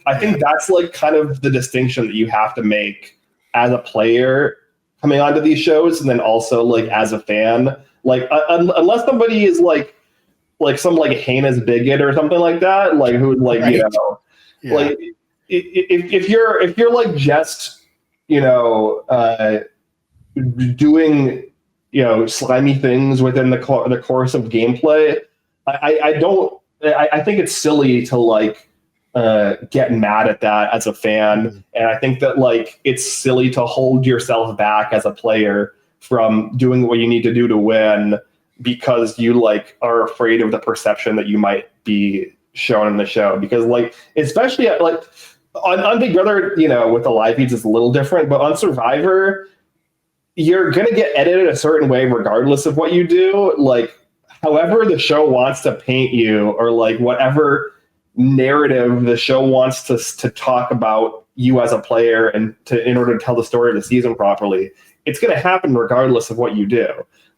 I think that's like kind of the distinction that you have to make as a player coming onto these shows, and then also like as a fan, like unless somebody is like some like heinous bigot or something like that, like who like like if you're like just doing, slimy things within the course of gameplay. I think it's silly to like get mad at that as a fan, and I think that like it's silly to hold yourself back as a player from doing what you need to do to win because you like are afraid of the perception that you might be shown in the show. Because like, especially like on Big Brother, with the live feeds it's a little different, but on Survivor, you're gonna get edited a certain way regardless of what you do. Like, however the show wants to paint you, or like whatever narrative the show wants to talk about you as a player and in order to tell the story of the season properly, it's going to happen regardless of what you do.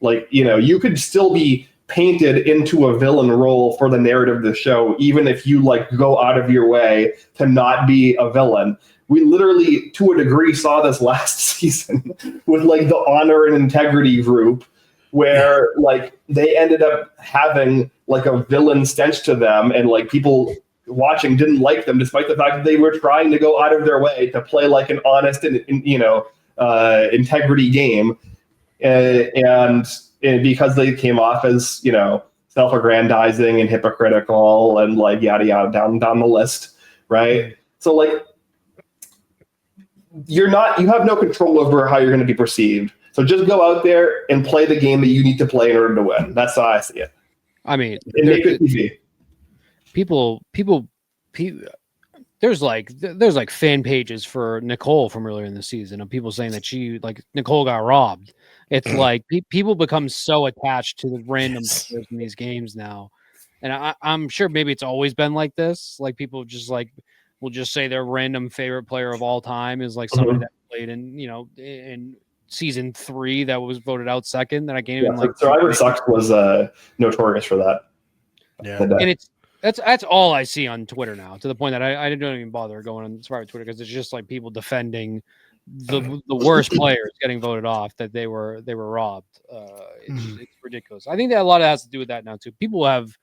Like, you could still be painted into a villain role for the narrative of the show, even if you like go out of your way to not be a villain. We literally, to a degree, saw this last season with like the Honor and Integrity group, where like they ended up having like a villain stench to them, and like people watching didn't like them, despite the fact that they were trying to go out of their way to play like an honest and integrity game, and because they came off as self-aggrandizing and hypocritical and like yada yada down the list, right? So like you have no control over how you're going to be perceived. So just go out there and play the game that you need to play in order to win. That's how I see it. I mean, make it easy. People, there's like fan pages for Nicole from earlier in the season of people saying that Nicole got robbed. It's like people become so attached to the random players in these games now. And I'm sure maybe it's always been like this. Like people just like will just say their random favorite player of all time is like somebody that played in season 3 that was voted out second. That I can't even like. Survivor Sucks was notorious for that. Yeah, and that's all I see on Twitter now, to the point that I don't even bother going on Survivor Twitter, because it's just like people defending the worst players getting voted off, that they were robbed. It's ridiculous. I think that a lot of that has to do with that now too. People have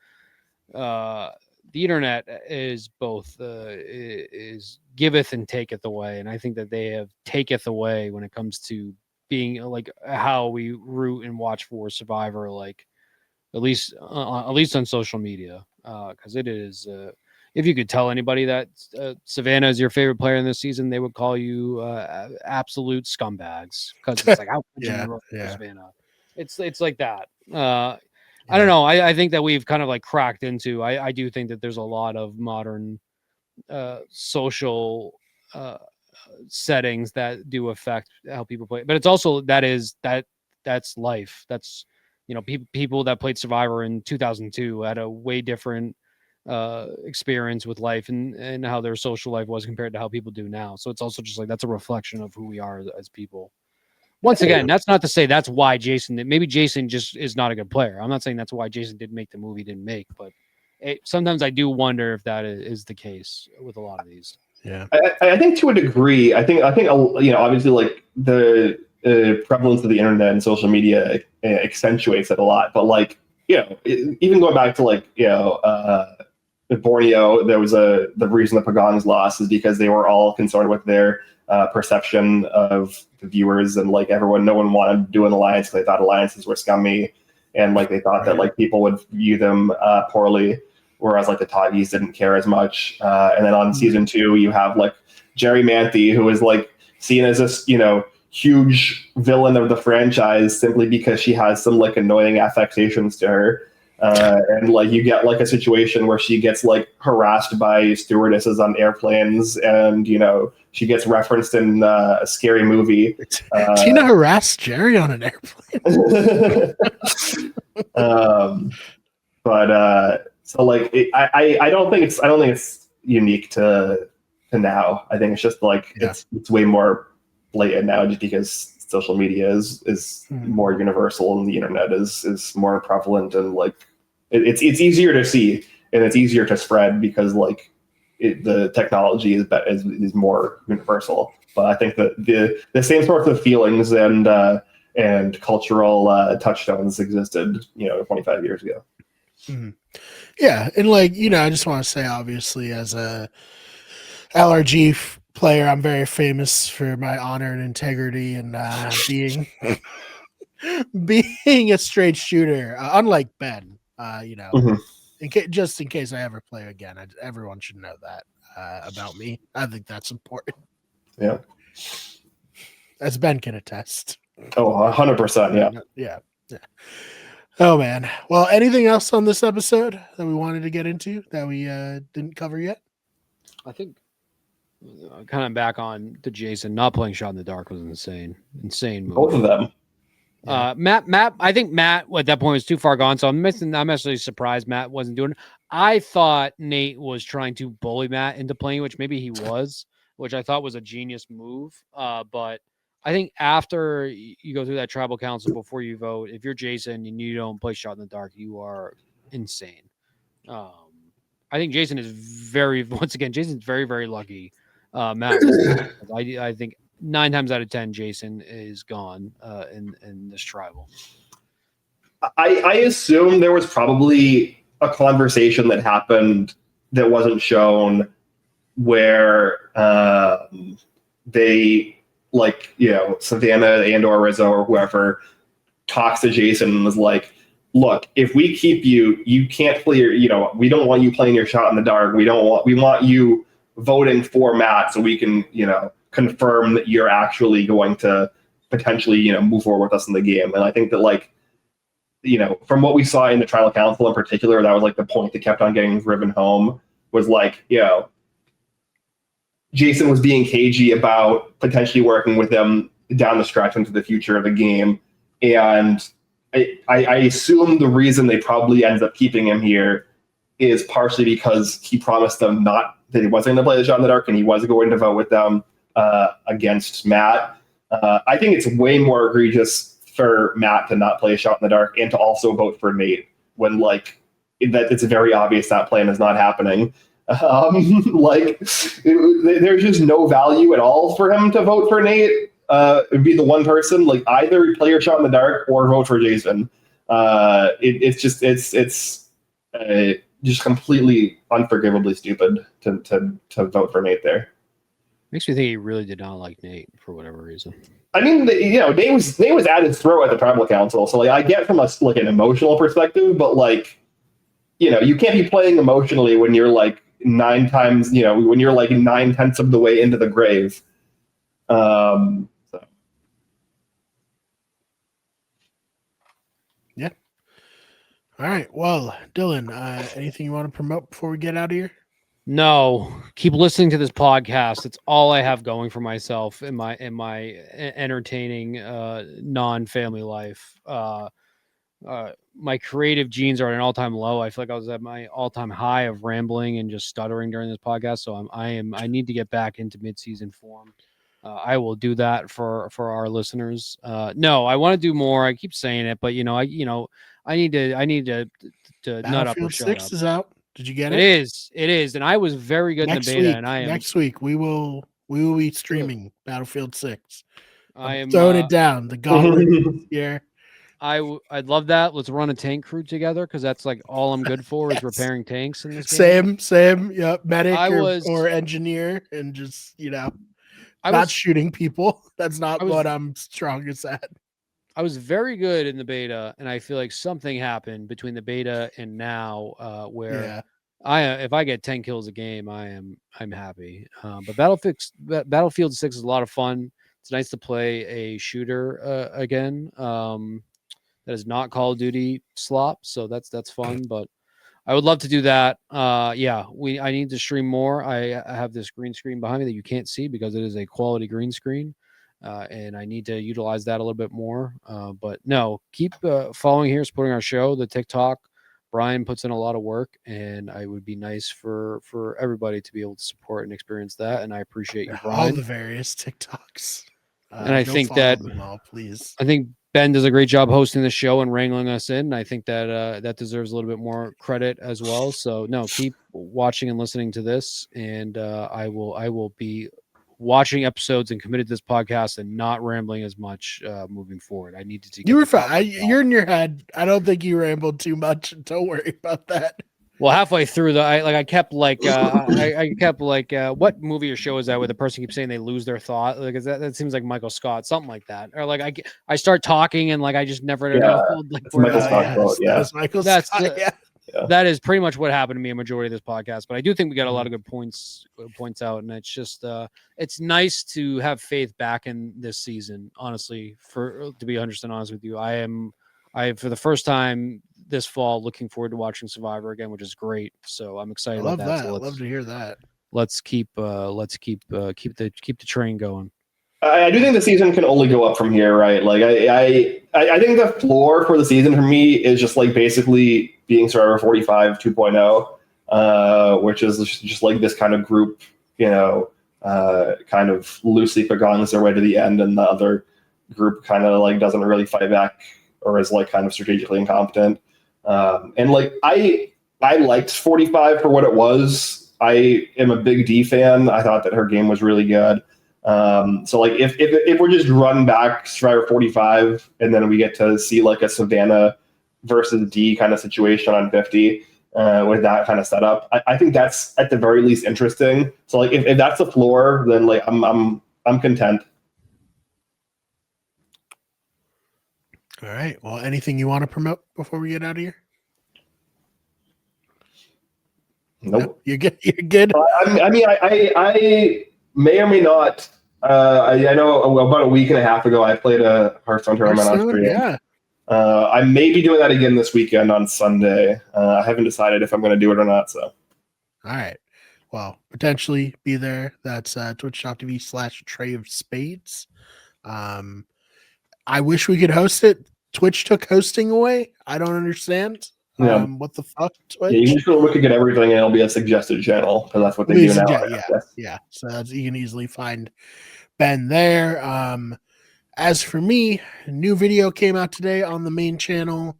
the internet is both is giveth and taketh away, and I think that they have taketh away when it comes to being like how we root and watch for Survivor, like at least on social media, because it is. If you could tell anybody that Savannah is your favorite player in this season, they would call you absolute scumbags, because it's like, how could you root for Savannah? It's like that. I don't know. I think that we've kind of like cracked into. I do think that there's a lot of modern social settings that do affect how people play, but it's also that's life. That's people that played Survivor in 2002 had a way different experience with life and how their social life was compared to how people do now. So it's also just like that's a reflection of who we are as people. Once again, that's not to say that's why maybe Jason just is not a good player. I'm not saying that's why Jason didn't make the movie, didn't make, but sometimes I do wonder if that is the case with a lot of these. Yeah, I think to a degree, I think obviously like the prevalence of the internet and social media accentuates it a lot. But like even going back to like Borneo, there was the reason the Pagongs lost is because they were all concerned with their perception of the viewers, and like no one wanted to do an alliance because they thought alliances were scummy, and like they thought that like people would view them poorly, whereas like the Toggies didn't care as much. And then on season 2, you have like Jerry Manthe, who is like seen as this huge villain of the franchise simply because she has some like annoying affectations to her. And like you get like a situation where she gets like harassed by stewardesses on airplanes, and she gets referenced in a Scary Movie. Tina harassed Jerry on an airplane. So like I don't think it's unique to now. I think it's just like it's way more blatant now, just because social media is more universal and the internet is more prevalent, and like it's easier to see and it's easier to spread because like the technology is more universal. But I think that the same sorts of feelings and cultural touchstones existed 25 years ago. Mm-hmm. Yeah, and like I just want to say, obviously, as a LRG player, I'm very famous for my honor and integrity and being being a straight shooter. Unlike Ben, Mhm. just in case I ever play again, everyone should know that about me. I think that's important, Yeah. as Ben can attest. Oh, 100%. Yeah. Yeah. Oh man. Well, anything else on this episode that we wanted to get into that we didn't cover yet? I think kind of back on to Jason not playing shot in the dark was insane move. Both of them. Matt. I think Matt at that point was too far gone, so I'm actually surprised Matt wasn't doing it. I thought Nate was trying to bully Matt into playing, which maybe he was, which I thought was a genius move. But I think after you go through that tribal council before you vote, if you're Jason and you don't play shot in the dark, you are insane. I think Jason is Jason's very, very lucky. Matt, I think 9 times out of 10, Jason is gone in this tribal. I assume there was probably a conversation that happened that wasn't shown where they, like, Savannah and or Rizzo or whoever talks to Jason and was like, look, if we keep you, you can't play we don't want you playing your shot in the dark. We want you voting for Matt so we can, confirm that you're actually going to potentially, move forward with us in the game. And I think that, like, from what we saw in the tribal council in particular, that was like the point that kept on getting driven home was like, Jason was being cagey about potentially working with them down the stretch into the future of the game. And I assume the reason they probably ended up keeping him here is partially because he promised them not that he wasn't going to play the shot in the dark and he was going to vote with them against Matt. I think it's way more egregious for Matt to not play a shot in the dark and to also vote for Nate when, like, that it's very obvious that plan is not happening. There's just no value at all for him to vote for Nate. It'd be the one person, like, either play your shot in the dark or vote for Jason. It's just completely unforgivably stupid to vote for Nate there. Makes me think he really did not like Nate for whatever reason. I mean, Nate was at his throat at the tribal council, so, like, I get from an emotional perspective, but, like, you can't be playing emotionally when you're like 9 times, when you're like 9/10 of the way into the grave. Yeah. All right. Well, Dylan, anything you want to promote before we get out of here? No, keep listening to this podcast. It's all I have going for myself in my entertaining non-family life. My creative genes are at an all-time low. I feel like I was at my all-time high of rambling and just stuttering during this podcast. So I need to get back into mid-season form. I will do that for our listeners. No, I want to do more. I keep saying it, but I need to nut up or shut 6 up. is out. Did you get it? It is, and I was very good next in the beta. Week, and I am next week we will be streaming Battlefield 6. I am throwing it down. The gauntlet here. I'd love that. Let's run a tank crew together because that's like all I'm good for is repairing tanks in this game. Same. Yep. Medic or engineer, and just not shooting people. That's not what I'm strongest at. I was very good in the beta, and I feel like something happened between the beta and now, where if I get 10 kills a game, I'm happy. But Battlefield 6 is a lot of fun. It's nice to play a shooter again. That is not Call of Duty slop, so that's fun. But I would love to do that. I need to stream more. I have this green screen behind me that you can't see because it is a quality green screen. And I need to utilize that a little bit more. But no, keep following here, supporting our show, the TikTok. Brian puts in a lot of work, and it would be nice for everybody to be able to support and experience that. And I appreciate you, Brian. All the various TikToks. And I think that all, please. I think Ben does a great job hosting the show and wrangling us in. And I think that that deserves a little bit more credit as well. So no, keep watching and listening to this, and I will be watching episodes and committed to this podcast and not rambling as much moving forward. I needed to. You were fine. You're in your head. I don't think you rambled too much. Don't worry about that. Well, halfway through I kept what movie or show is that where the person keeps saying they lose their thought? Like, that seems like Michael Scott, something like that. Or like I start talking and like I just never know. Like, it's Michael Scott yes, quote. Yeah, that was Michael Scott. Yeah. That is pretty much what happened to me a majority of this podcast. But I do think we got a lot of good points out, and it's just it's nice to have faith back in this season. Honestly, to be 100% honest with you, I for the first time this fall looking forward to watching Survivor again, which is great. So I'm excited about that. So I love to hear that. Let's keep the train going. I do think the season can only go up from here, right? Like I think the floor for the season for me is just like basically being Survivor 45 2.0, which is just like this kind of group, kind of loosely beguns their way to the end, and the other group kind of like doesn't really fight back or is like kind of strategically incompetent. And like I liked 45 for what it was. I am a big D fan. I thought that her game was really good. So like if we're just run back Survivor 45 and then we get to see like a Savannah versus D kind of situation on 50 with that kind of setup, I think that's at the very least interesting. So like if that's the floor, then like I'm content. All right. Well, anything you want to promote before we get out of here? Nope. No, you're good. You're good. I mean, I may or may not. I know about a week and a half ago, I played a Hearthstone tournament on stream. Yeah. I may be doing that again this weekend on Sunday. I haven't decided if I'm going to do it or not. So. All right. Well, potentially be there. That's twitch.tv/Tray of Spades. I wish we could host it. Twitch took hosting away. I don't understand. Yeah. What the fuck, Twitch? Yeah, you can just go look at everything and it'll be a suggested channel because that's what they do now. Yeah. So you can easily find Ben there. As for me, a new video came out today on the main channel.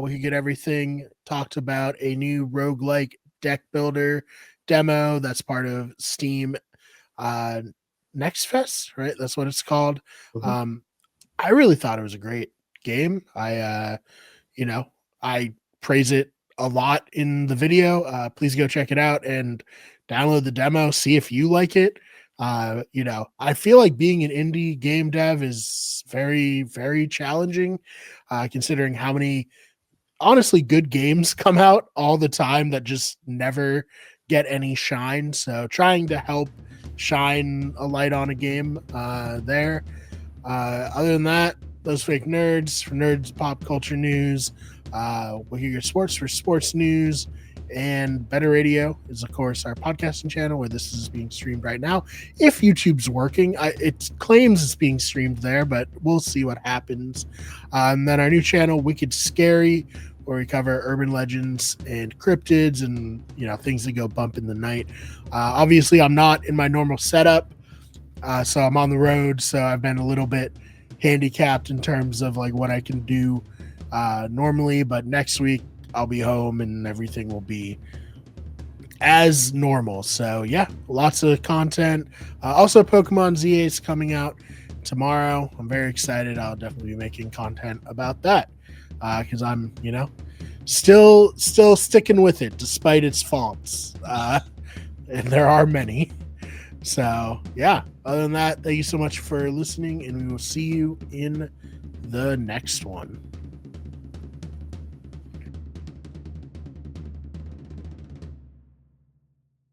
We could get everything talked about a new roguelike deck builder demo that's part of Steam Next Fest, right? That's what it's called. Mm-hmm. I really thought it was a great game. I praise it a lot in the video. Please go check it out and download the demo. See if you like it. I feel like being an indie game dev is very, very challenging, considering how many honestly good games come out all the time that just never get any shine. So trying to help shine a light on a game there. Other than that, those fake nerds for nerds pop culture news. We'll hear your sports for sports news, and Better Radio is of course our podcasting channel where this is being streamed right now. If YouTube's working, it claims it's being streamed there, but we'll see what happens. And then our new channel, Wicked Scary, where we cover urban legends and cryptids and things that go bump in the night. Obviously, I'm not in my normal setup, so I'm on the road, so I've been a little bit handicapped in terms of like what I can do normally, but next week I'll be home and everything will be as normal. So yeah, lots of content. Also Pokemon ZA is coming out tomorrow. I'm very excited. I'll definitely be making content about that because I'm still sticking with it despite its faults, and there are many. So yeah, other than that, thank you so much for listening, and we will see you in the next one.